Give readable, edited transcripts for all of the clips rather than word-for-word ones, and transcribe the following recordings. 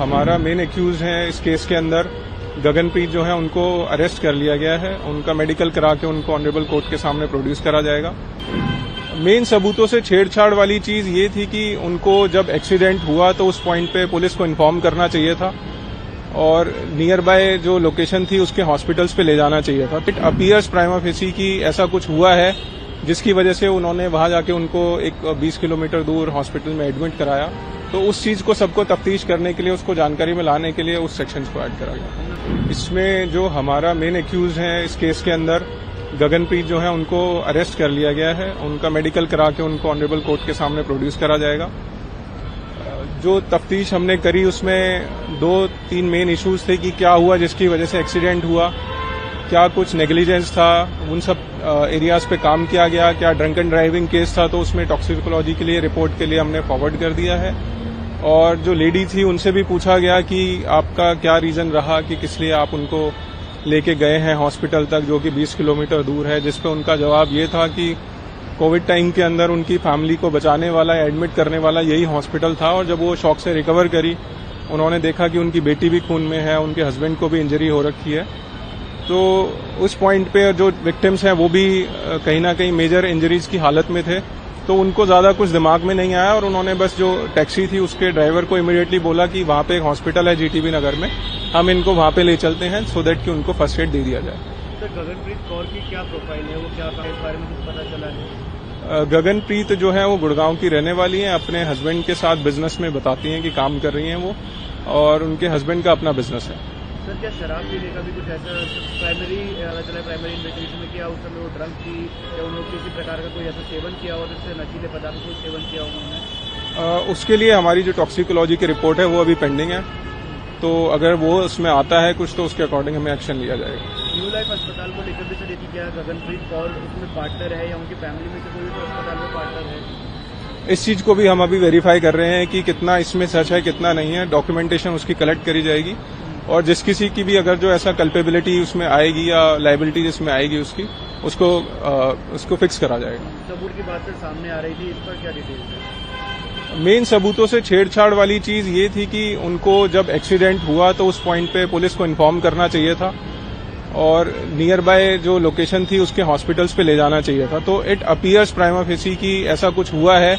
हमारा main accused है इस केस के अंदर गगनप्रीत जो है उनको अरेस्ट कर लिया गया है। उनका मेडिकल करा के उनको ऑनरेबल कोर्ट के सामने प्रोड्यूस करा जाएगा। मेन सबूतों से छेड़छाड़ वाली चीज ये थी कि उनको जब एक्सीडेंट हुआ तो उस पॉइंट पे पुलिस को इन्फॉर्म करना चाहिए था और नियर बाय जो लोकेशन थी उसके हॉस्पिटल्स पे ले जाना चाहिए था। इट अपीयर्स प्राइमा फेसी कि ऐसा कुछ हुआ है जिसकी वजह से उन्होंने वहां जाके उनको एक 20 किलोमीटर दूर हॉस्पिटल में एडमिट कराया। तो उस चीज को सबको तफ्तीश करने के लिए, उसको जानकारी में लाने के लिए उस सेक्शन को ऐड करा गया। इसमें जो हमारा मेन एक्यूज है इस केस के अंदर गगनप्रीत जो है उनको अरेस्ट कर लिया गया है। उनका मेडिकल करा के उनको ऑनरेबल कोर्ट के सामने प्रोड्यूस करा जाएगा। जो तफ्तीश हमने करी उसमें 2-3 मेन इश्यूज थे कि क्या हुआ जिसकी वजह से एक्सीडेंट हुआ, क्या कुछ नेग्लिजेंस था, उन सब एरियाज पे काम किया गया, क्या ड्रंक एंड ड्राइविंग केस था तो उसमें टॉक्सिकोलॉजी के लिए रिपोर्ट के लिए हमने फॉरवर्ड कर दिया है। और जो लेडी थी उनसे भी पूछा गया कि आपका क्या रीजन रहा कि किस लिए आप उनको लेके गए हैं हॉस्पिटल तक जो कि 20 किलोमीटर दूर है, जिस पे उनका जवाब ये था कि कोविड टाइम के अंदर उनकी फैमिली को बचाने वाला, एडमिट करने वाला यही हॉस्पिटल था। और जब वो शॉक से रिकवर करी, उन्होंने देखा कि उनकी बेटी भी खून में है, उनके हस्बैंड को भी इंजरी हो रखी है। तो उस पॉइंट पे जो विक्टिम्स हैं वो भी कहीं ना कहीं मेजर इंजरीज की हालत में थे। तो उनको ज्यादा कुछ दिमाग में नहीं आया और उन्होंने बस जो टैक्सी थी उसके ड्राइवर को इमीडिएटली बोला कि वहां पे एक हॉस्पिटल है जीटीबी नगर में, हम इनको वहां पे ले चलते हैं सो दैट कि उनको फर्स्ट एड दे दिया जाए। सर, गगनप्रीत कौर की क्या प्रोफाइल है, वो क्या इस बारे में कुछ पता चला है? गगनप्रीत जो है वो गुड़गांव की रहने वाली है। अपने हस्बैंड के साथ बिजनेस में बताती हैं कि काम कर रही हैं वो, और उनके हस्बैंड का अपना बिजनेस है। सर, क्या शराब पीने का भी कुछ ऐसा प्राइमरी इन्वेस्टिगेशन में किया उस समय वो ड्रंक थी या उन्होंने किसी प्रकार का कोई ऐसा सेवन किया और इससे नशीले पदार्थों को सेवन किया उन्होंने? उसके लिए हमारी जो टॉक्सिकोलॉजी की रिपोर्ट है वो अभी पेंडिंग है। तो अगर वो उसमें आता है कुछ तो उसके अकॉर्डिंग हमें एक्शन लिया जाएगा। न्यू लाइफ अस्पताल को लेकर भी सर देखिए, क्या गगनप्रीत कौर उसमें पार्टनर है या उनकी फैमिली में से कोई तो अस्पताल में पार्टनर है? इस चीज को भी हम अभी वेरीफाई कर रहे हैं कि कितना इसमें सच है कितना नहीं है। डॉक्यूमेंटेशन उसकी कलेक्ट करी जाएगी और जिस किसी की भी अगर जो ऐसा कल्पेबिलिटी उसमें आएगी या लाइबिलिटी जिसमें आएगी उसको फिक्स करा जाएगा। सबूत की बात सर सामने आ रही थी, इस पर क्या डिटेल है? मेन सबूतों से छेड़छाड़ वाली चीज ये थी कि उनको जब एक्सीडेंट हुआ तो उस पॉइंट पे पुलिस को इन्फॉर्म करना चाहिए था और नियर बाय जो लोकेशन थी उसके हॉस्पिटल्स पे ले जाना चाहिए था। तो इट अपीयर्स प्राइमा फेसी कि ऐसा कुछ हुआ है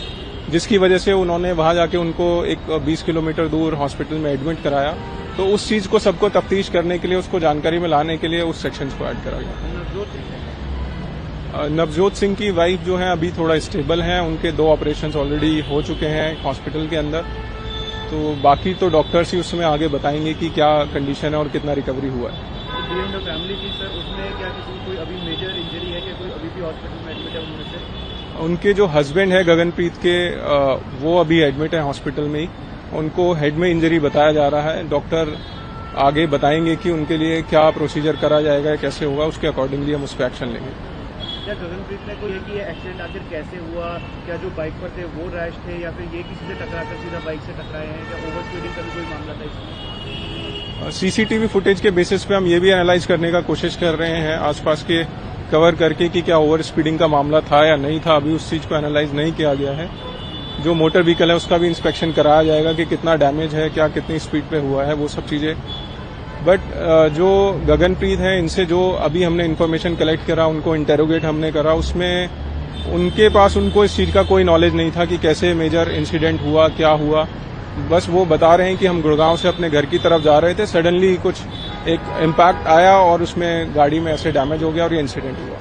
जिसकी वजह से उन्होंने वहां जाके उनको एक 20 किलोमीटर दूर हॉस्पिटल में एडमिट कराया। तो उस चीज को सबको तफ्तीश करने के लिए, उसको जानकारी में लाने के लिए उस सेक्शन को ऐड करा गया। नवजोत सिंह की वाइफ जो है अभी थोड़ा स्टेबल हैं, उनके 2 ऑपरेशंस ऑलरेडी हो चुके हैं हॉस्पिटल के अंदर। तो बाकी तो डॉक्टर्स ही उसमें आगे बताएंगे कि क्या कंडीशन है और कितना रिकवरी हुआ है। फैमिली थी सर, उसमें क्या किसी कोई अभी मेजर इंजरी है, क्या कोई अभी भी हॉस्पिटल में एडमिट है उनमें से? उनके जो हस्बैंड है गगनप्रीत के, वो अभी एडमिट है हॉस्पिटल में ही। उनको हेड में इंजरी बताया जा रहा है। डॉक्टर आगे बताएंगे कि उनके लिए क्या प्रोसीजर करा जाएगा, कैसे होगा, उसके अकॉर्डिंगली हम उस पर एक्शन लेंगे। क्या गगनप्रीत ने कोई कि एक्सीडेंट आखिर कैसे हुआ? क्या जो बाइक पर थे वो रैश थे या फिर ये किसी से टकराकर सीधा बाइक से टकराए हैं? क्या ओवर स्पीडिंग का भी कोई मामला था इसमें? सीसीटीवी फुटेज के बेसिस पे हम ये भी एनालाइज करने का कोशिश कर रहे हैं आसपास के कवर करके कि क्या ओवर स्पीडिंग का मामला था या नहीं था। अभी उस चीज को एनालाइज नहीं किया गया है। जो मोटर व्हीकल है उसका भी इंस्पेक्शन कराया जाएगा कि कितना डैमेज है, क्या कितनी स्पीड पे हुआ है, वो सब चीजें। बट जो गगनप्रीत है, इनसे जो अभी हमने इन्फॉर्मेशन कलेक्ट करा, उनको इंटेरोगेट हमने करा, उसमें उनके पास उनको इस चीज का कोई नॉलेज नहीं था कि कैसे मेजर इंसिडेंट हुआ, क्या हुआ। बस वो बता रहे हैं कि हम गुड़गांव से अपने घर की तरफ जा रहे थे, सडनली कुछ एक इम्पैक्ट आया और उसमें गाड़ी में ऐसे डैमेज हो गया और ये इंसिडेंट हुआ।